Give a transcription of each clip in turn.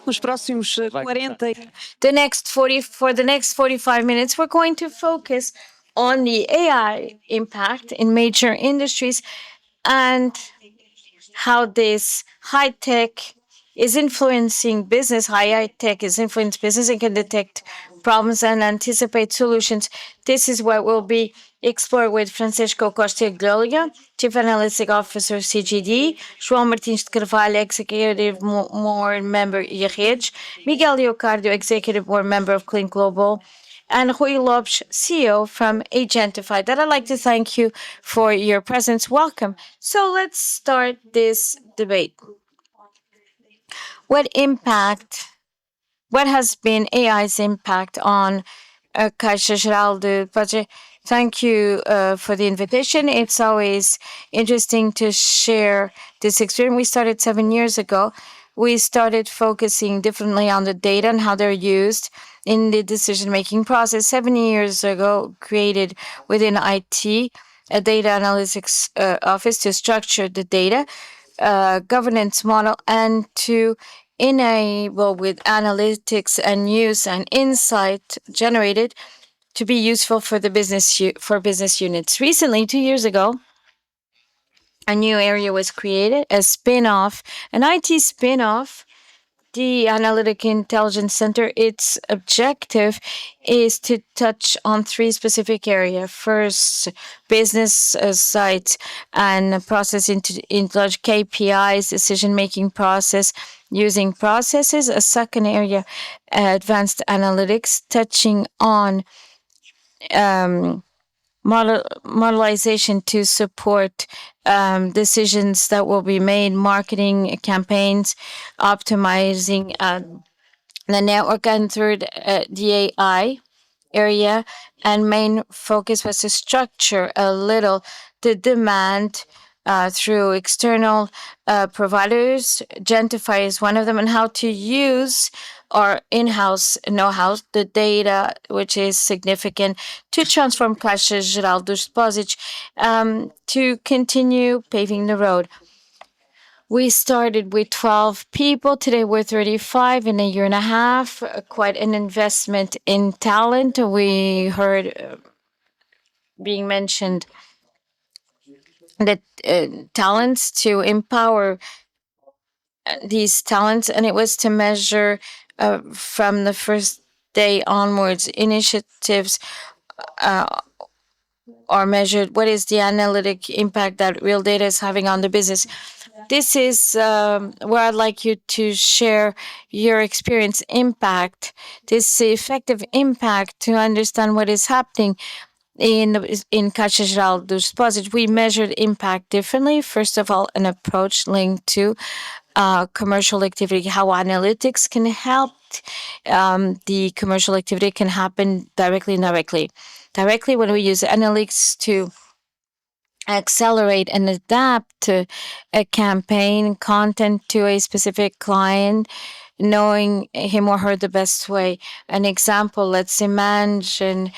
nos próximos 40. For the next 45 minutes, we're going to focus on the AI impact in major industries and how this high tech is influencing business. High tech is influencing business and can detect problems and anticipate solutions. This is what we'll be exploring with Francisco Costa Gloria, Chief Analytic Officer CGD, João Martins de Carvalho, Executive Board Member IREDS, Miguel Leocardio, Executive Board Member of Clean Global, and Rui Lopes, CEO from Agentify. That I'd like to thank you for your presence. Welcome. So let's start this debate. What has been AI's impact on Caixa Geral de Depósitos? Thank you for the invitation. It's always interesting to share this experience. We started 7 years ago. We started focusing differently on the data and how they're used in the decision-making process. 7 years ago, created within IT, a data analytics office to structure the data, governance model, and to enable with analytics and use and insight generated to be useful for the business units. Recently, 2 years ago, a new area was created, an IT spin-off, the Analytic Intelligence Center. Its objective is to touch on 3 specific areas. First, business sites and process intelligence, KPIs, decision-making process, using processes. A second area, advanced analytics, touching on modelization to support decisions that will be made, marketing campaigns, optimizing the network. And third, the AI area, and main focus was to structure a little the demand through external providers. Agentify is one of them, and how to use our in-house know-how, the data, which is significant, to transform Caixa Geral dos Depósitos to continue paving the road. We started with 12 people. Today we're 35 in a year and a half. Quite an investment in talent. We heard being mentioned that talents, to empower these talents, and it was to measure from the first day onwards. Initiatives are measured. What is the analytic impact that real data is having on the business? This is where I'd like you to share your experience, impact, this effective impact, to understand what is happening in Caixa Geral dos Depósitos. We measured impact differently. First of all, an approach linked to commercial activity, how analytics can help the commercial activity can happen directly and indirectly. Directly, when we use analytics to accelerate and adapt a campaign content to a specific client, knowing him or her the best way. An example, let's imagine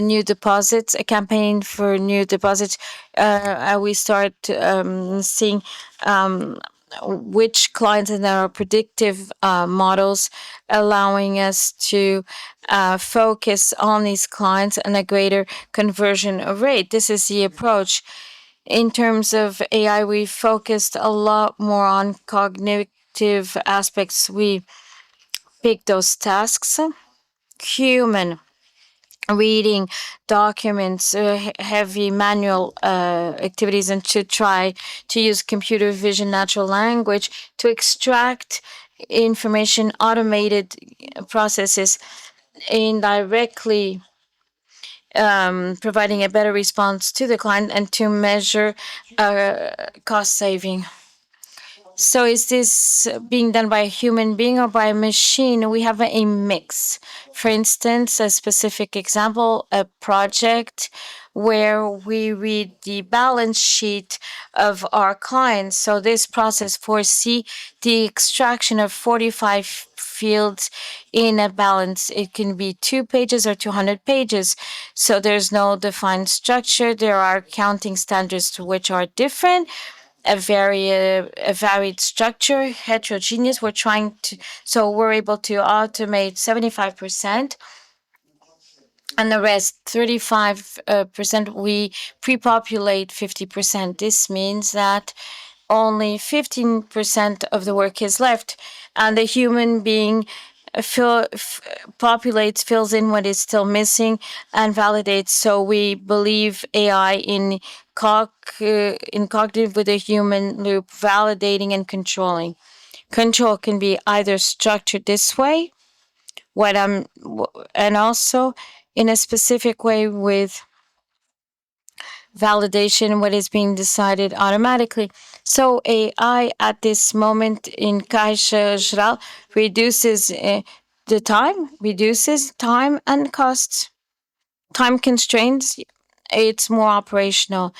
new deposits, a campaign for new deposits. We start seeing which clients, and there are predictive models allowing us to focus on these clients and a greater conversion rate. This is the approach. In terms of AI, we focused a lot more on cognitive aspects. We picked those tasks, human reading documents, heavy manual activities, and to try to use computer vision, natural language to extract information, automated processes, indirectly providing a better response to the client, and to measure cost saving. So is this being done by a human being or by a machine? We have a mix. For instance, a specific example, a project where we read the balance sheet of our clients. So this process foresee the extraction of 45 fields in a balance. It can be 2 pages or 200 pages. So there's no defined structure. There are accounting standards which are different. a varied structure, heterogeneous. We're able to automate 75%, and the rest 35% we pre-populate 50%. This means that only 15% of the work is left, and the human being populates, fills in what is still missing, and validates. So we believe AI in cognitive with a human loop, validating and controlling. Control can be either structured this way, and also in a specific way with validation, what is being decided automatically. So AI at this moment in Caixa Geral reduces time and costs, time constraints. It's more operational.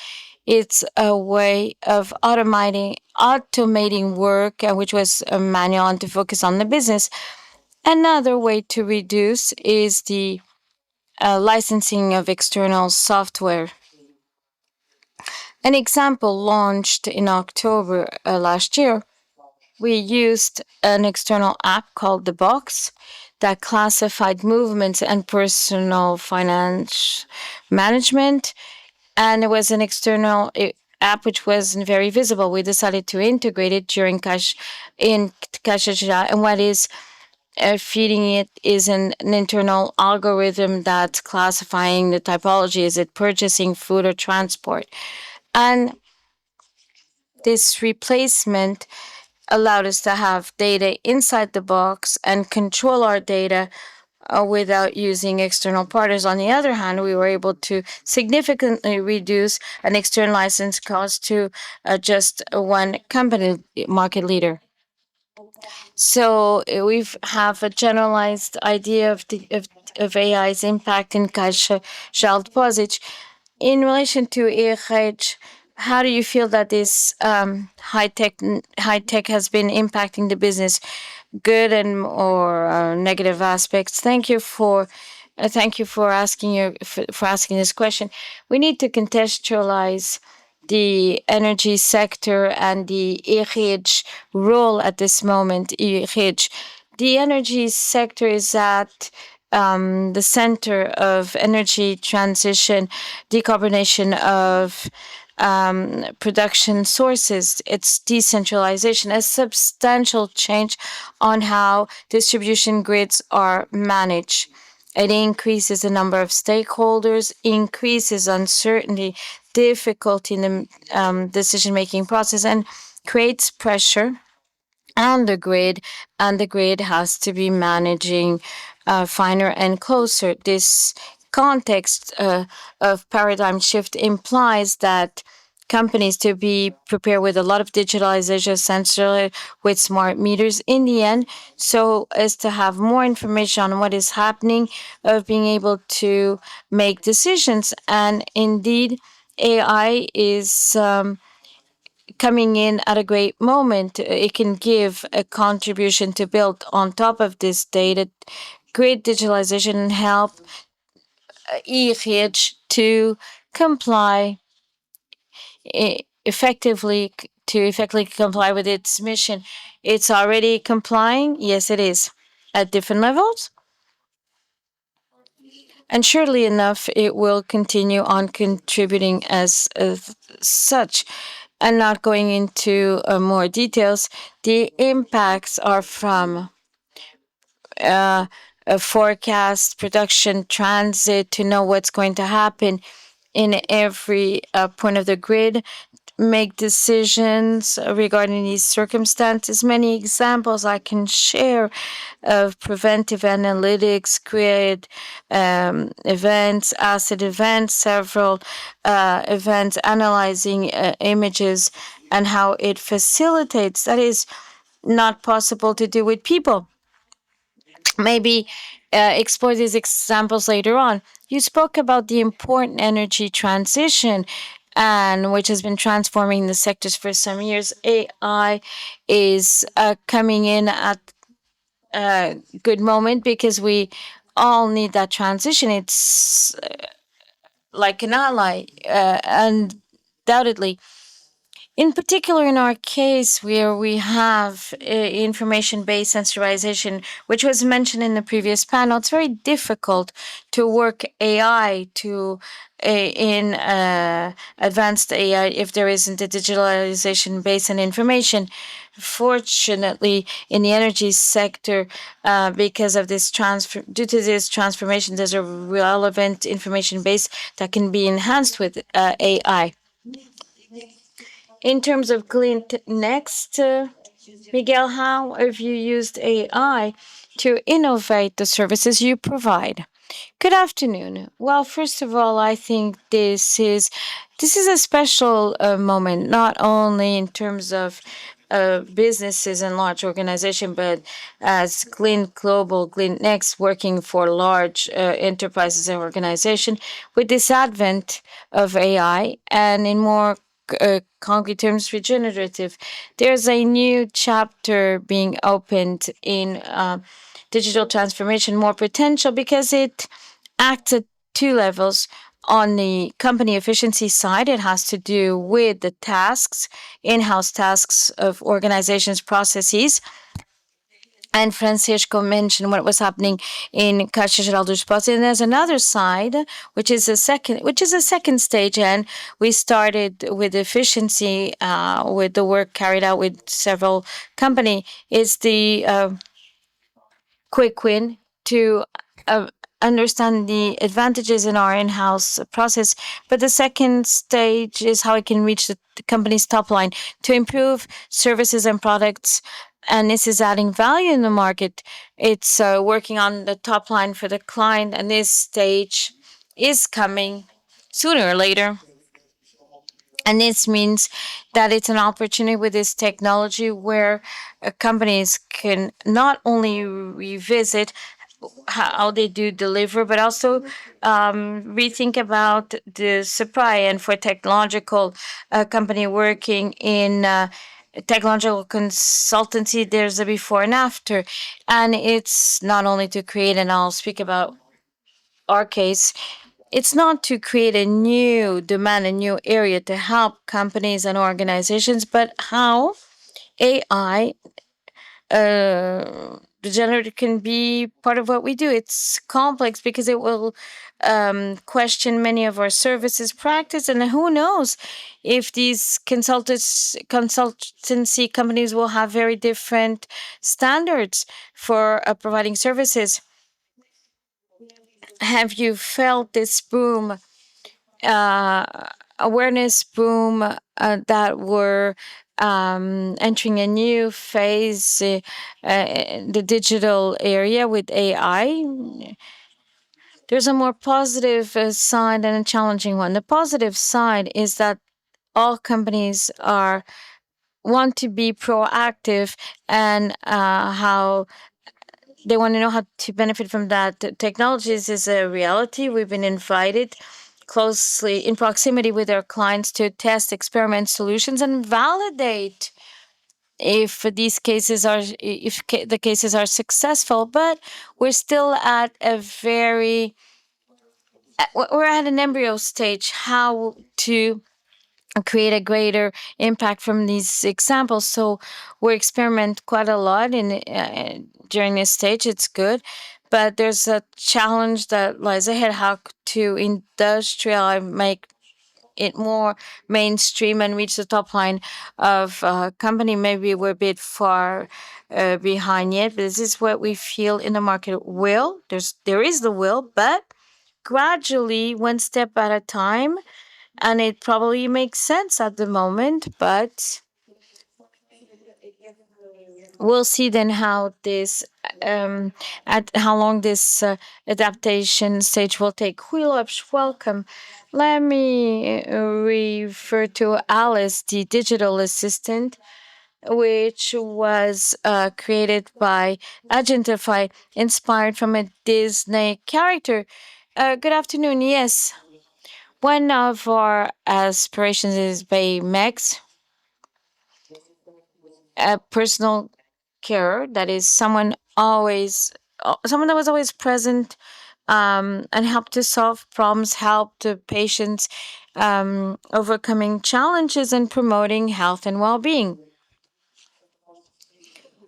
It's a way of automating work, which was a manual, and to focus on the business. Another way to reduce is the licensing of external software. An example launched in October last year, we used an external app called The Box that classified movements and personal finance management. And it was an external app which wasn't very visible. We decided to integrate it in Caixa Geral. And what is feeding it is an internal algorithm that's classifying the typology. Is it purchasing, food, or transport? And this replacement allowed us to have data inside the box and control our data without using external partners. On the other hand, we were able to significantly reduce an external license cost to just one company, market leader. So we have a generalized idea of AI's impact in Caixa Geral de Depósitos. In relation to ENG, how do you feel that this high tech has been impacting the business, good and or negative aspects? Thank you for asking this question. We need to contextualize the energy sector and the ENG role at this moment. ENG, the energy sector is at the center of energy transition, decarbonation of production sources. It's decentralization, a substantial change on how distribution grids are managed. It increases the number of stakeholders, increases uncertainty, difficulty in the decision-making process, and creates pressure on the grid, and the grid has to be managing finer and closer. This context of paradigm shift implies that companies to be prepared with a lot of digitalization, sensor with smart meters in the end, so as to have more information on what is happening, of being able to make decisions. And indeed, AI is coming in at a great moment. It can give a contribution to build on top of this data, great digitalization, and help ENG to comply effectively comply with its mission. It's already complying. Yes, it is at different levels. And surely enough, it will continue on contributing as such. And not going into more details, the impacts are from a forecast, production, transit, to know what's going to happen in every point of the grid, make decisions regarding these circumstances. Many examples I can share of preventive analytics, grid events, asset events, several events, analyzing images, and how it facilitates. That is not possible to do with people. Maybe explore these examples later on. You spoke about the important energy transition, and which has been transforming the sectors for some years. AI is coming in at a good moment because we all need that transition. It's like an ally, undoubtedly. In particular, in our case, where we have information based sensorization, which was mentioned in the previous panel, it's very difficult to work AI in advanced AI if there isn't a digitalization based on information. Fortunately, in the energy sector, because of this due to this transformation, there's a relevant information base that can be enhanced with AI. In terms of clean next, Miguel, how have you used AI to innovate the services you provide? Good afternoon. Well, first of all, I think this is a special moment, not only in terms of businesses and large organization, but as Clean Global, Clean Next, working for large enterprises and organization. With this advent of AI and in more concrete terms, regenerative, there's a new chapter being opened in digital transformation, more potential because it acts at two levels. On the company efficiency side, it has to do with the tasks, in house tasks of organizations' processes. And Francisco mentioned what was happening in Caixa Geral dos Depósitos. And there's another side, which is a second stage. And we started with efficiency, with the work carried out with several company. It's the quick win to understand the advantages in our in-house process. But the second stage is how it can reach the company's top line to improve services and products. And this is adding value in the market. It's working on the top line for the client. And this stage is coming sooner or later. And this means that it's an opportunity with this technology where companies can not only revisit how they do deliver, but also rethink about the supply. And for technological company working in technological consultancy, there's a before and after. And it's not only to create, and I'll speak about our case, it's not to create a new demand, a new area to help companies and organizations, but how AI regenerative can be part of what we do. It's complex because it will question many of our services practice, and who knows if these consultancy companies will have very different standards for providing services. Have you felt this boom, awareness boom, that we're entering a new phase, the digital area with AI? There's a more positive side and a challenging one. The positive side is that all companies are want to be proactive, and how they want to know how to benefit from that. Technologies is a reality. We've been invited closely in proximity with our clients to test, experiment solutions, and validate if these cases are the cases are successful. But we're still at a very we're at an embryo stage. How to create a greater impact from these examples. So we experiment quite a lot in during this stage. It's good, but there's a challenge that lies ahead. How to industrialize, make it more mainstream and reach the top line of company. Maybe we're a bit far behind yet, but this is what we feel in the market. There is the will, but gradually, one step at a time, and it probably makes sense at the moment, but we'll see then how this at how long this adaptation stage will take. Huilopes, welcome. Let me refer to Alice, the digital assistant, which was created by Agentify, inspired from a Disney character. Good afternoon. Yes, one of our aspirations is Baymax, a personal carer, that is someone that was always present, and help to solve problems, help the patients, overcoming challenges and promoting health and well-being.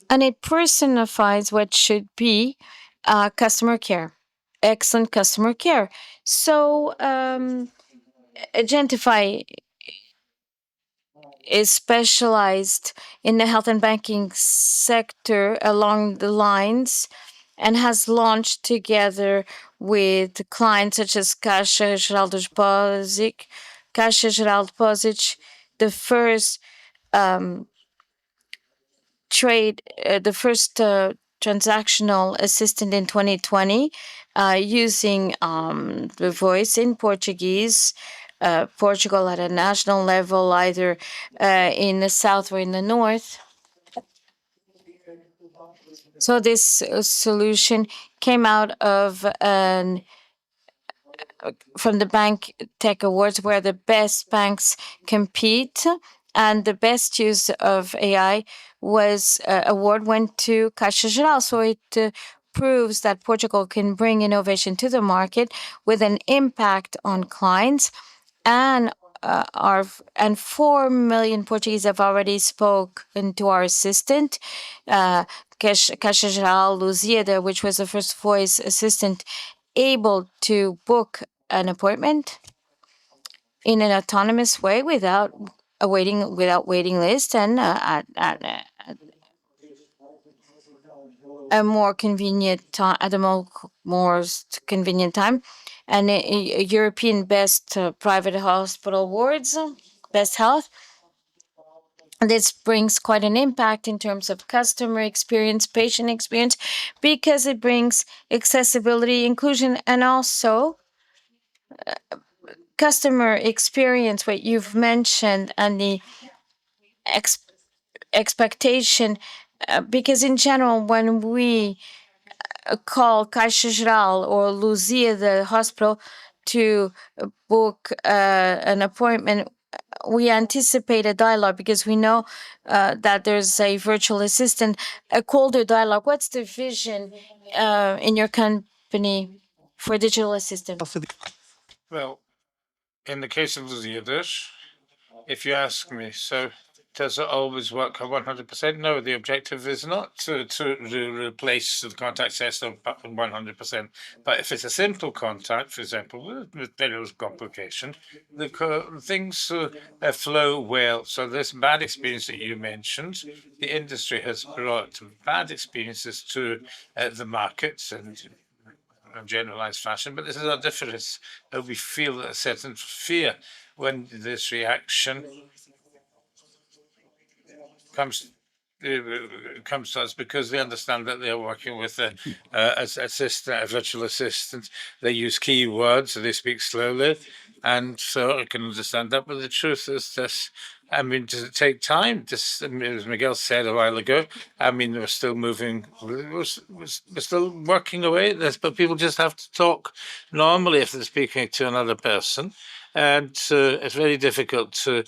And it personifies what should be customer care, excellent customer care. So Agentify is specialized in the health and banking sector along the lines and has launched together with clients such as Caixa Geral de Depósitos, Caixa Geral de Depósitos, the first transactional assistant in 2020 using the voice in Portuguese. Portugal at a national level, either in the south or in the north. So this solution came out of from the Bank Tech Awards, where the best banks compete, and the best use of AI was award went to Caixa Geral. So it proves that Portugal can bring innovation to the market with an impact on clients, and 4 million Portuguese have already spoken to our assistant, Caixa Geral Lusíada, which was the first voice assistant able to book an appointment in an autonomous way without waiting list, and at a more convenient time, at the most convenient time, and a European best private hospital wards, best health. This brings quite an impact in terms of customer experience, patient experience, because it brings accessibility, inclusion, and also customer experience, what you've mentioned, and the expectation. Because in general, when we call Caixa Geral or Luzia, the hospital, to book an appointment, we anticipate a dialogue because we know that there's a virtual assistant, a colder dialogue. What's the vision in your company for digital assistant? Well, in the case of the Yiddish, if you ask me, so does it always work 100%? No, the objective is not to replace the contact system 100%. But if it's a simple contact, for example, with very little complication, the things flow well. So this bad experience that you mentioned, the industry has brought bad experiences to the markets and in generalized fashion, but this is our difference. We feel a certain fear when this reaction comes to us, because they understand that they're working with a virtual assistant. They use keywords, they speak slowly, and so I can understand that. But the truth is this. I mean, does it take time? As Miguel said a while ago, I mean, we're still moving, we're still working away at this, but people just have to talk normally if they're speaking to another person. And it's very difficult to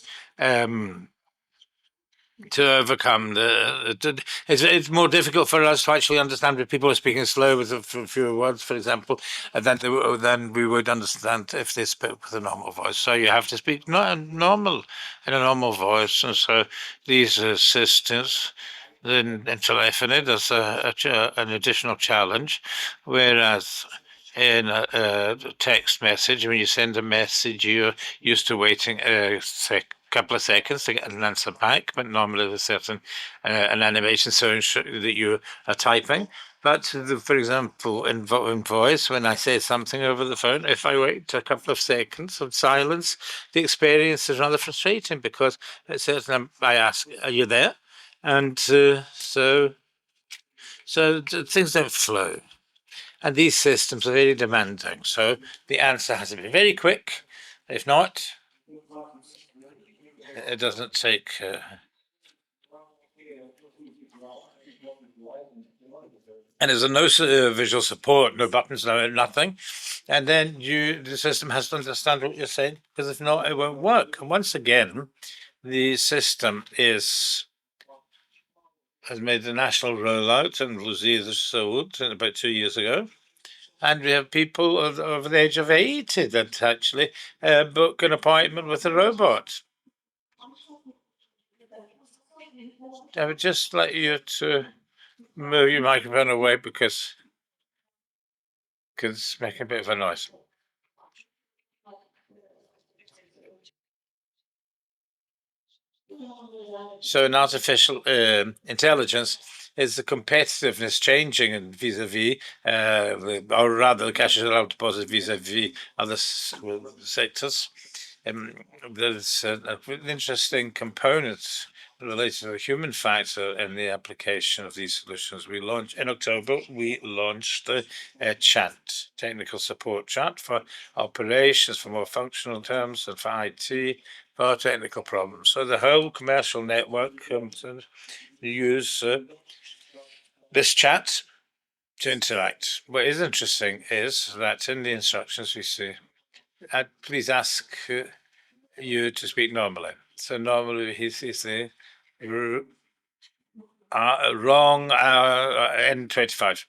overcome it's more difficult for us to actually understand if people are speaking slow with fewer words, for example, than we would understand if they spoke with a normal voice. So you have to speak in a normal voice, and so these assistants in telephony, there's an additional challenge, whereas in a text message, when you send a message, you're used to waiting a couple of seconds to get an answer back, but normally there's certain an animation showing that you are typing. But for example, in voice, when I say something over the phone, if I wait a couple of seconds of silence, the experience is rather frustrating, because at certain I ask, "Are you there?" And so things don't flow. And these systems are very demanding. So the answer has to be very quick. If not, it doesn't take. And there's no visual support, no buttons, no nothing. And then the system has to understand what you're saying, because if not, it won't work. And once again, the system has made the national rollout, and Luzia sold about 2 years ago. And we have people over the age of 80 that actually book an appointment with a robot. I would just like you to move your microphone away because it's making a bit of a noise. So in artificial intelligence, is the competitiveness changing in vis-a-vis, or rather the cash is allowed deposit vis-a-vis other sectors? There's an interesting component related to the human factor in the application of these solutions. In October, we launched a chat, technical support chat for operations, for more functional terms, and for IT, for technical problems. So the whole commercial network use this chat to interact. What is interesting is that in the instructions we see, please ask you to speak normally. So normally he sees the wrong N25.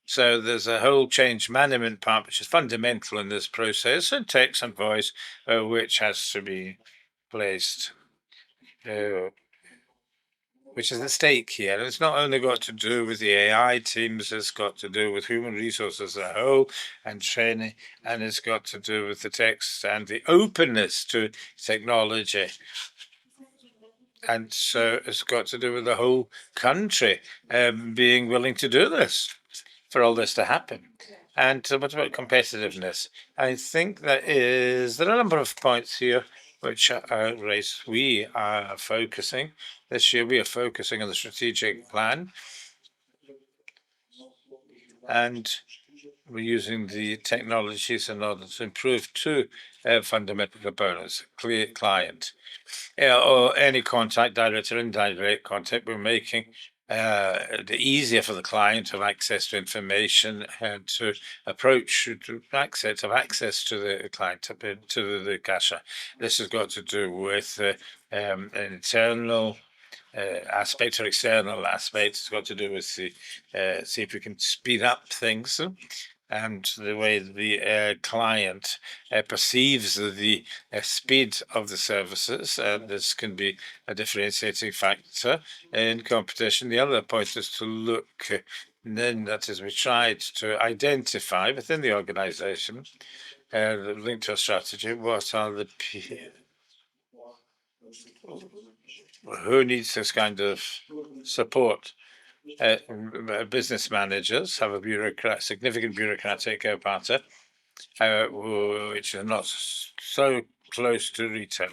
So there's a whole change management part which is fundamental in this process, and text and voice which has to be placed, which is at stake here. And it's not only got to do with the AI teams, it's got to do with human resources as a whole and training, and it's got to do with the text and the openness to technology. And so it's got to do with the whole country being willing to do this for all this to happen. And what about competitiveness? I think there are a number of points here which are raised. We are focusing this year. We are focusing on the strategic plan, and we're using the technologies in order to improve two fundamental components: clear client, or any contact, direct or indirect contact we're making. The easier for the client to have access to information and to approach to have access to the client, to the cashier. This has got to do with an internal aspect or external aspect. It's got to do with the see if we can speed up things and the way the client perceives the speed of the services. This can be a differentiating factor in competition. The other point is to look, then that is, we tried to identify within the organization, linked to a strategy, what are the who needs this kind of support. Business managers have a significant bureaucratic apparatus, which are not so close to retail.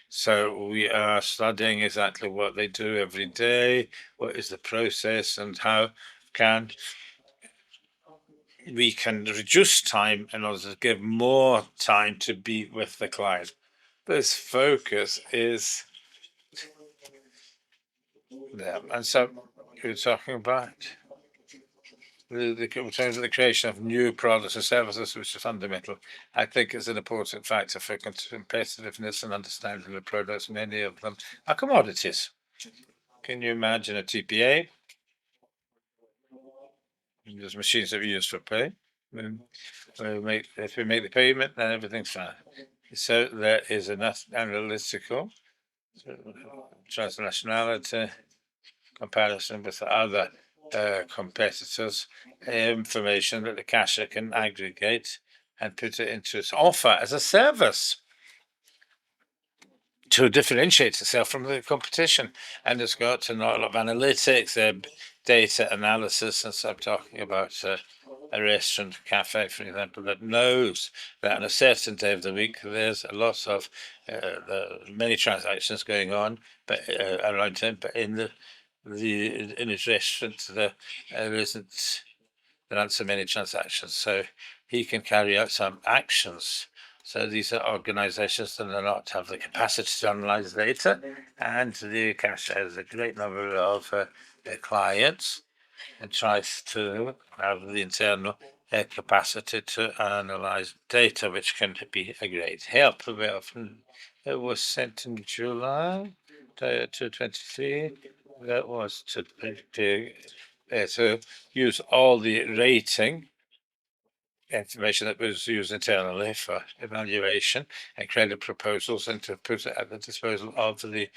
So we are studying exactly what they do every day, what is the process, and how we can reduce time in order to give more time to be with the client. This focus is there. And so you're talking about the creation of new products and services, which is fundamental. I think is an important factor for competitiveness and understanding the products. Many of them are commodities. Can you imagine a TPA? There's machines that we use for pay. If we make the payment, then everything's fine. So there is enough analytical transnationality comparison with other competitors, information that the cashier can aggregate and put it into its offer as a service to differentiate itself from the competition. And it's got a lot of analytics, data analysis. And so I'm talking about a restaurant, cafe, for example, that knows that on a certain day of the week there's a lot of many transactions going on, but around him, but in his restaurant there aren't so many transactions, so he can carry out some actions. So these are organizations that do not have the capacity to analyze data, and the cashier has a great number of clients and tries to have the internal capacity to analyze data, which can be a great help. It was sent in July to 23. That was to use all the rating information that was used internally for evaluation and credit proposals, and to put it at the disposal of the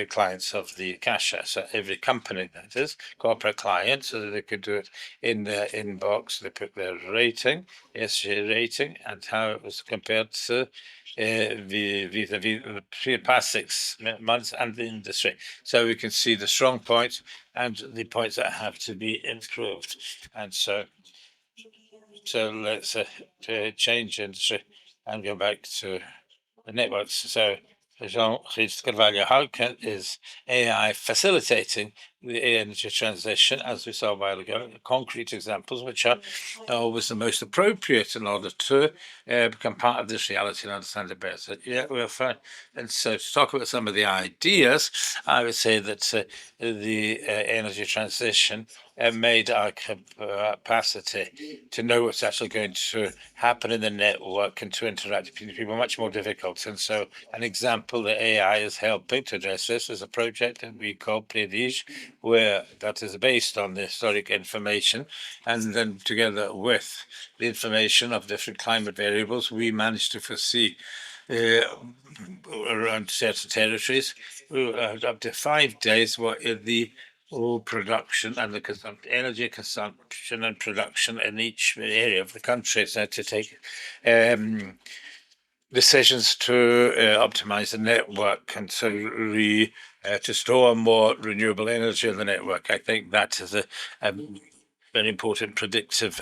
clients of the cashier. So every company, that is, corporate client, so that they could do it in their inbox. They put their rating, ESG rating, and how it was compared to the past 6 months and the industry. So we can see the strong points and the points that have to be improved. And so let's change industry and go back to the networks. So Jean Carvalho, how is AI facilitating the energy transition, as we saw a while ago? Concrete examples, which are always the most appropriate in order to become part of this reality and understand it better. Yeah, we're fine. And so to talk about some of the ideas, I would say that the energy transition made our capacity to know what's actually going to happen in the network and to interact with people much more difficult. And so an example that AI is helping to address this is a project that we call Prédige, where that is based on the historic information, and then together with the information of different climate variables, we managed to foresee around certain territories up to 5 days what is the production and the energy consumption and production in each area of the country, so to take decisions to optimize the network and to store more renewable energy in the network. I think that is a very important predictive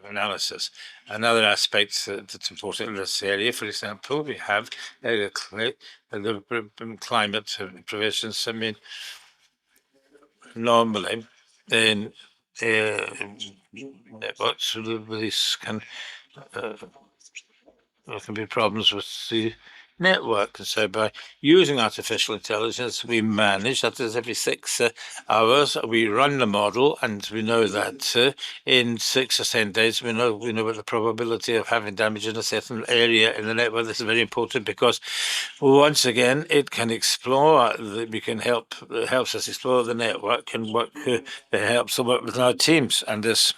analysis. Another aspect that's important in this area, for example, we have the climate provisions. I mean, normally in networks, these there can be problems with the network. And so by using artificial intelligence, we manage that is every 6 hours, we run the model, and we know that in 6 or 10 days, we know what the probability of having damage in a certain area in the network. This is very important because once again, it can explore, we can helps us explore the network and work, it helps to work with our teams, and the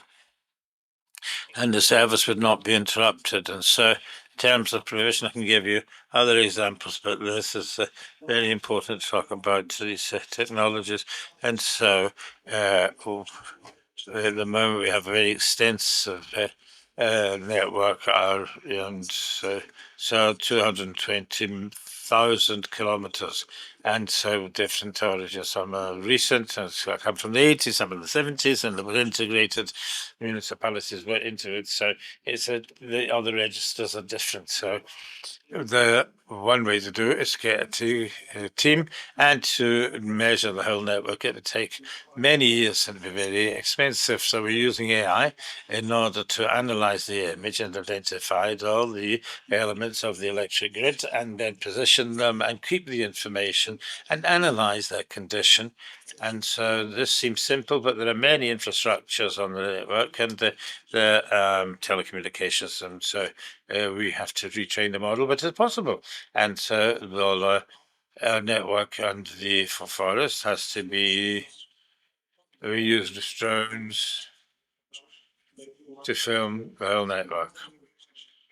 service would not be interrupted. And so in terms of provision, I can give you other examples, but this is very important to talk about these technologies. And so at the moment, we have a very extensive network, and so 220,000 kilometers. And so different origins, some are recent, and so I come from the 80s, some in the 70s, and they were integrated, municipalities were into it. So the other registers are different. So the one way to do it is to get a team and to measure the whole network. It would take many years and be very expensive. So we're using AI in order to analyze the image and identify all the elements of the electric grid, and then position them and keep the information and analyze their condition. And so this seems simple, but there are many infrastructures on the network and the telecommunications, and so we have to retrain the model, but it's possible. And so our network and the forest has to be, we use the drones to film the whole network.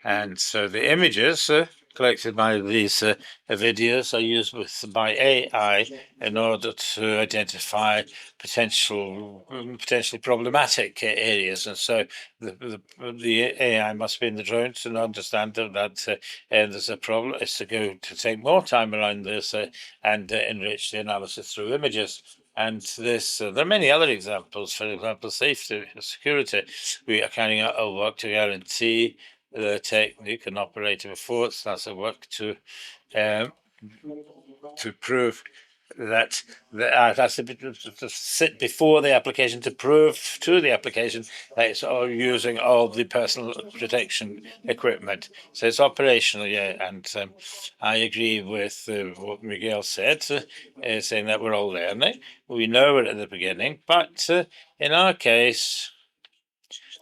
And so the images collected by these videos are used by AI in order to identify potentially problematic areas. And so the AI must be in the drone to understand that there's a problem. It's to take more time around this and enrich the analysis through images. And this, there are many other examples. For example, safety, security. We are carrying out our work to guarantee the technique and operating force. That's a work to prove that that's to sit before the application to prove to the application that it's all using all the personal protection equipment. So it's operational, yeah. And I agree with what Miguel said, saying that we're all learning. We know it at the beginning, but in our case,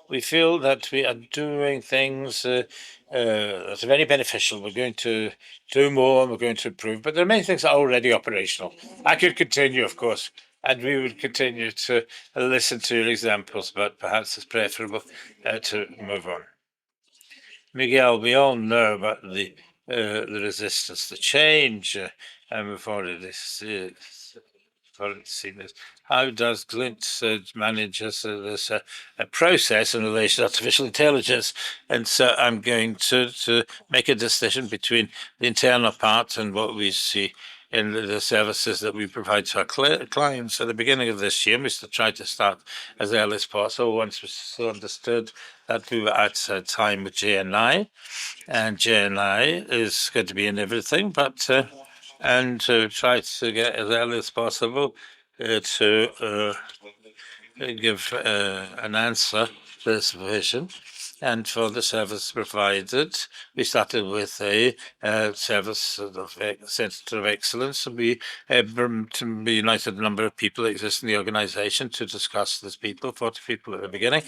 we feel that we are doing things that are very beneficial. We're going to do more and we're going to improve, but there are many things that are already operational. I could continue, of course, And we would continue to listen to your examples, but perhaps it's preferable to move on. Miguel, we all know about the resistance to change, and we've already seen this. How does Glint manage this process in relation to artificial intelligence? And so I'm going to make a decision between the internal part and what we see in the services that we provide to our clients. At the beginning of this year, we tried to start as early as possible once we so understood that we were at a time with GNI, and GNI is going to be in everything, but and to try to get as early as possible to give an answer to this vision. And for the service provided, we started with a service of Centre of Excellence. We united a number of people that exist in the organisation to discuss this people, 40 people at the beginning,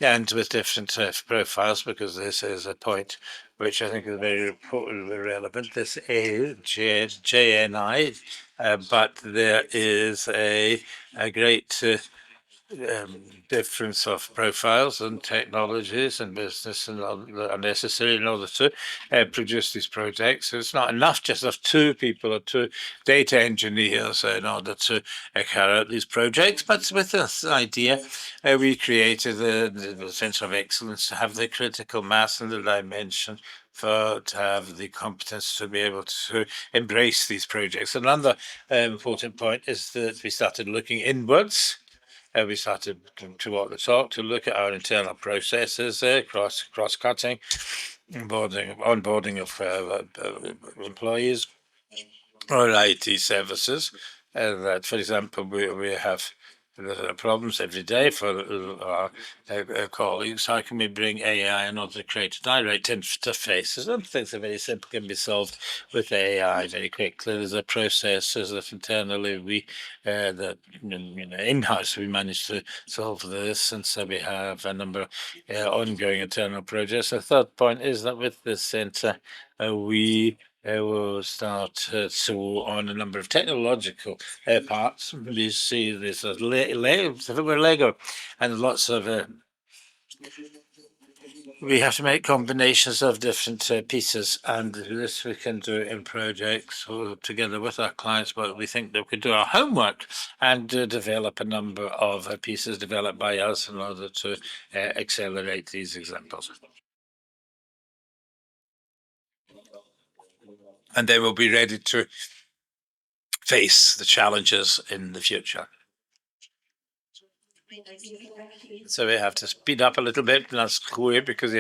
and with different profiles, because this is a point which I think is very important, very relevant. This is JNI, but there is a great difference of profiles and technologies and business and are necessary in order to produce these projects. So it's not enough just of 2 people or 2 data engineers in order to carry out these projects. But with this idea, we created the Centre of Excellence to have the critical mass and the dimension to have the competence to be able to embrace these projects. Another important point is that we started looking inwards. We started to walk the talk, to look at our internal processes, cross-cutting, onboarding of employees or IT services. That, for example, we have problems every day for our colleagues. How can we bring AI in order to create a direct interface? Some things are very simple, can be solved with AI very quickly. There's a processes that internally we, in-house, we managed to solve this, and so we have a number of ongoing internal projects. The third point is that with this centre, we will start to on a number of technological parts. We see this as Lego, and lots of. We have to make combinations of different pieces, and this we can do in projects or together with our clients. But we think that we can do our homework and develop a number of pieces developed by us in order to accelerate these examples. And then we'll be ready to face the challenges in the future. So we have to speed up a little bit, and that's clear because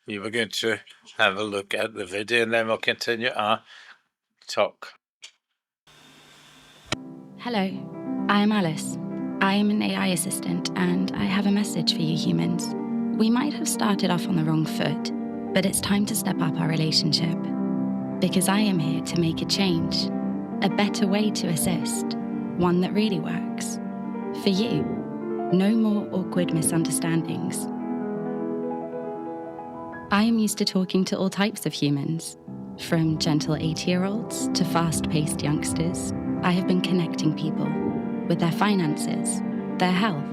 we were going to have a look at the video, and then we'll continue our talk. Hello, I am Alice. I am an AI assistant, and I have a message for you humans. We might have started off on the wrong foot, but it's time to step up our relationship. Because I am here to make a change, a better way to assist, one that really works. For you, no more awkward misunderstandings. I am used to talking to all types of humans, from gentle 80-year-olds to fast-paced youngsters. I have been connecting people with their finances, their health,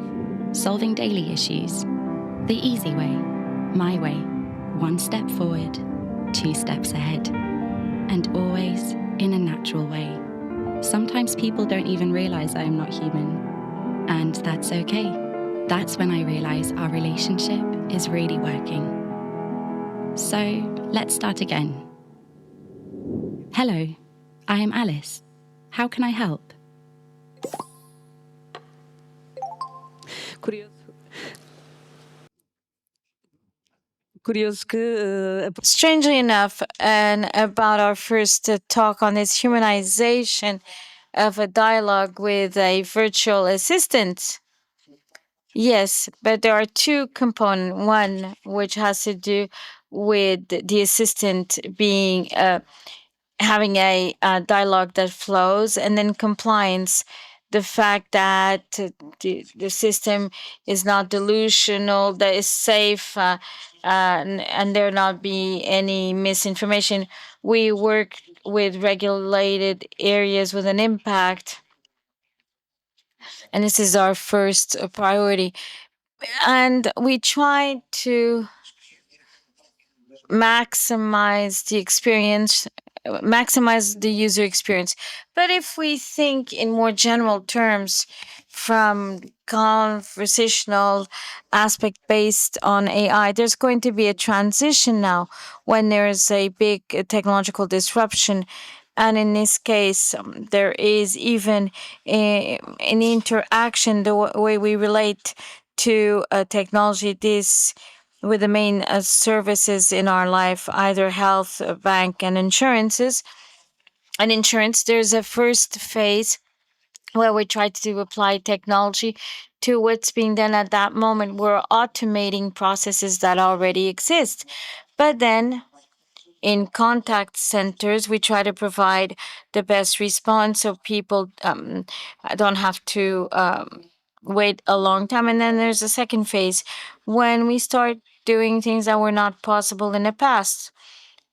solving daily issues, the easy way, my way, 1 step forward, 2 steps ahead. And always in a natural way. Sometimes people don't even realize I am not human. And that's okay. That's when I realize our relationship is really working. So let's start again. Hello, I am Alice. How can I help? Strangely enough, and about our first talk on this humanization of a dialogue with a virtual assistant. Yes, but there are 2 components. One, which has to do with the assistant being having a dialogue that flows, and then compliance, the fact that the system is not delusional, that is safe, and there not be any misinformation. We work with regulated areas with an impact. and this is our first priority. And we try to maximize the experience, maximize the user experience. But if we think in more general terms, from conversational aspect based on AI, there's going to be a transition now when there's a big technological disruption. And in this case, there is even an interaction, the way we relate to technology, this with the main services in our life, either health, bank, and insurances. And insurance, there's a first phase where we try to apply technology to what's being done at that moment. We're automating processes that already exist. But then in contact centers, we try to provide the best response so people don't have to wait a long time. And then there's a second phase when we start doing things that were not possible in the past.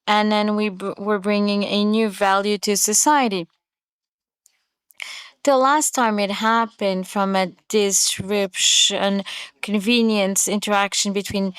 And then we're bringing a new value to society. The last time it happened from a disruption, convenience interaction between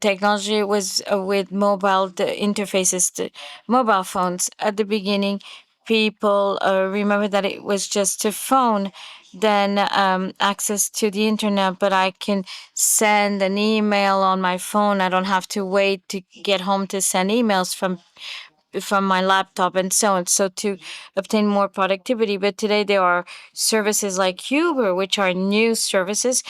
technology was with mobile interfaces, mobile phones. At the beginning, people remember that it was just a phone, then access to the internet, but I can send an email on my phone. I don't have to wait to get home to send emails from my laptop and so on, so to obtain more productivity. But today there are services like Uber, which are new services,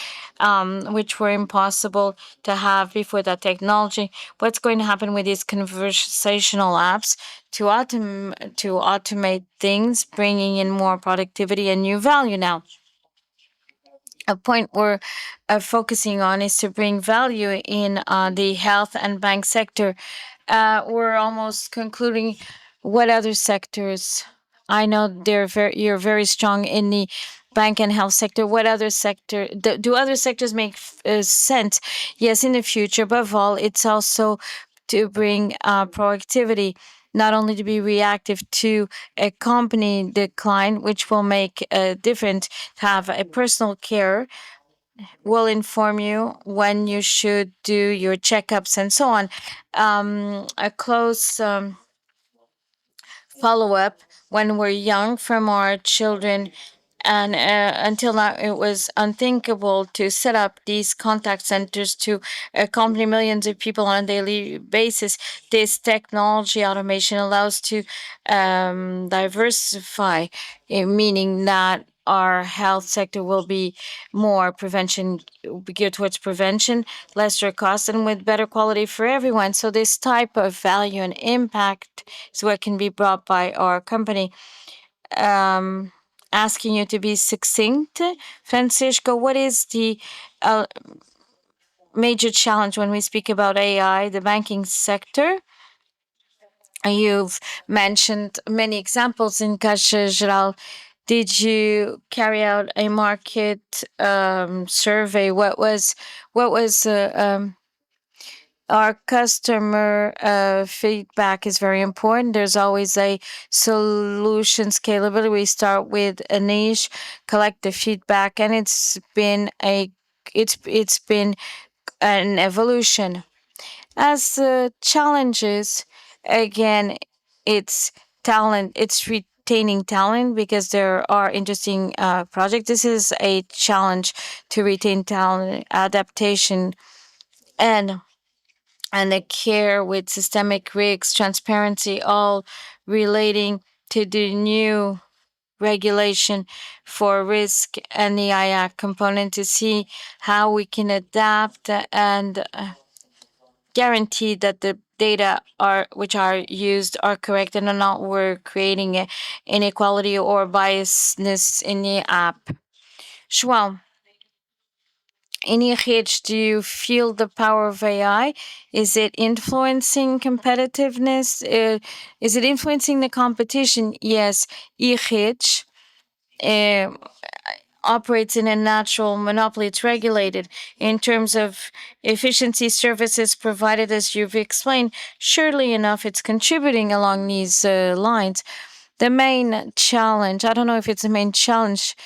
which were impossible to have before that technology. What's going to happen with these conversational apps to automate things, bringing in more productivity and new value now? A point we're focusing on is to bring value in the health and bank sector. We're almost concluding. What other sectors? I know you're very strong in the bank and health sector. What other sector? Do other sectors make sense? Yes, in the future. Above all, it's also to bring proactivity, not only to be reactive to accompany the client, which will make a difference. Have a personal care will inform you when you should do your checkups and so on. A close follow up when we're young from our children. And until now, it was unthinkable to set up these contact centers to accompany millions of people on a daily basis. This technology automation allows to diversify, meaning that our health sector will be more prevention, geared towards prevention, lesser cost, and with better quality for everyone. So this type of value and impact is what can be brought by our company. Asking you to be succinct, Francisco, what is the major challenge when we speak about AI, the banking sector? You've mentioned many examples in Caixa Geral. Did you carry out a market survey? What was our customer feedback is very important. There's always a solution scalability. We start with a niche, collect the feedback, and it's been an evolution. As challenges, again, it's talent. It's retaining talent because there are interesting projects. This is a challenge to retain talent, adaptation, and the care with systemic risks, transparency, all relating to the new regulation for risk and the IAC component to see how we can adapt and guarantee that the data which are used are correct and are not we're creating inequality or biasness in the app. João, in ENG, do you feel the power of AI? Is it influencing competitiveness? Is it influencing the competition? Yes, ENG operates in a natural monopoly. It's regulated in terms of efficiency services provided, as you've explained. Surely enough, it's contributing along these lines. The main challenge, I don't know if it's the main challenge,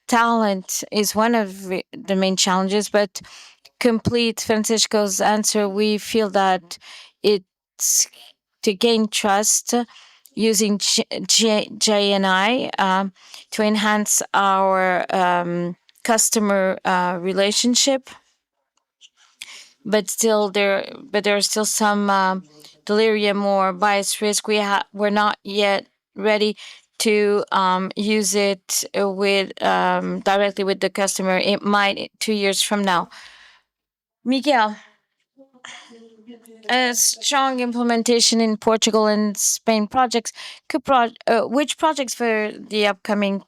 talent is one of the main challenges, but complete Francisco's answer, we feel that it's to gain trust using JNI to enhance our customer relationship. But there are still some delirium or bias risk. We're not yet ready to use it with directly with the customer. It might 2 years from now. Miguel, a strong implementation in Portugal and Spain projects. Which projects for the upcoming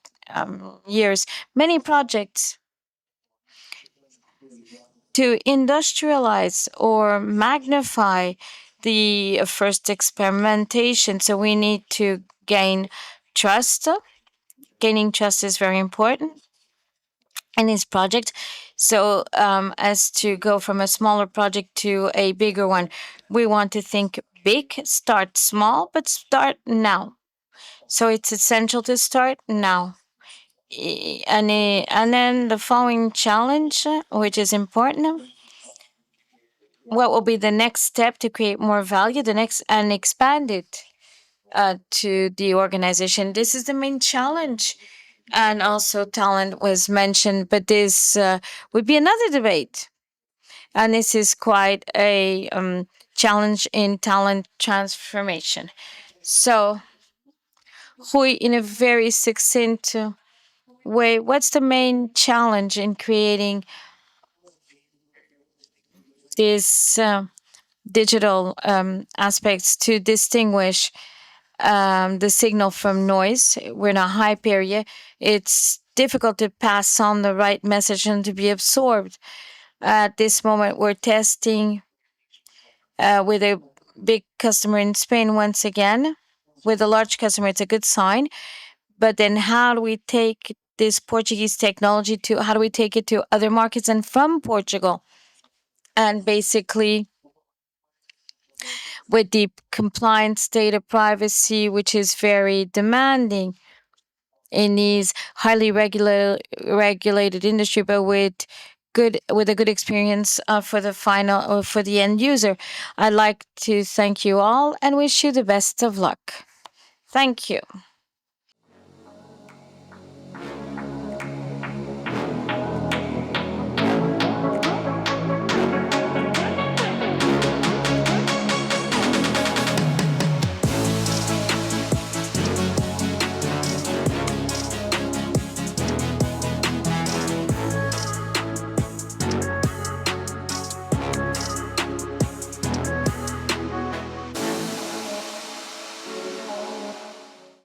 years? Many projects to industrialize or magnify the first experimentation. So we need to gain trust. Gaining trust is very important in this project. So as to go from a smaller project to a bigger one, we want to think big, start small, but start now. So it's essential to start now. And then the following challenge, which is important, what will be the next step to create more value, and expand it to the organization. This is the main challenge. And also talent was mentioned, but this would be another debate. And this is quite a challenge in talent transformation. So, Rui, in a very succinct way, what's the main challenge in creating these digital aspects to distinguish the signal from noise? We're in a hype area. It's difficult to pass on the right message and to be absorbed. At this moment, we're testing with a big customer in Spain once again. With a large customer, it's a good sign. But then how do we take this Portuguese technology how do we take it to other markets and from Portugal? And basically, with the compliance, data privacy, which is very demanding in these highly regulated industry, but with a good experience for the end user. I'd like to thank you all and wish you the best of luck. Thank you.